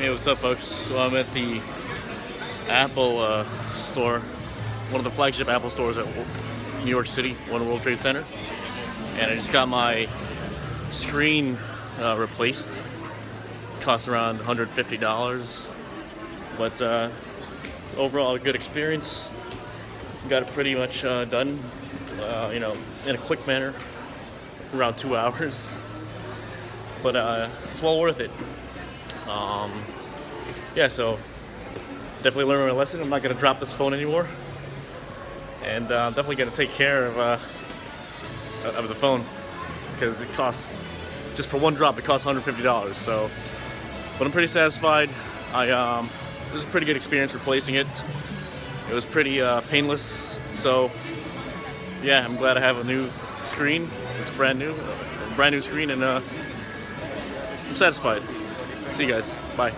Hey, what's up, folks? So I'm at the Apple store, one of the flagship Apple stores at New York City, One World Trade Center, and I just got my screen replaced. Cost around $150, but overall a good experience. Got it pretty much done, in a quick manner, around 2 hours. But it's well worth it. Yeah, so definitely learned my lesson. I'm not gonna drop this phone anymore, and definitely gonna take care of the phone because it costs, just for one drop, it costs $150. So, but I'm pretty satisfied. It was a pretty good experience replacing it. It was pretty painless. So, yeah, I'm glad I have a new screen. It's brand new screen, and I'm satisfied. See you guys. Bye.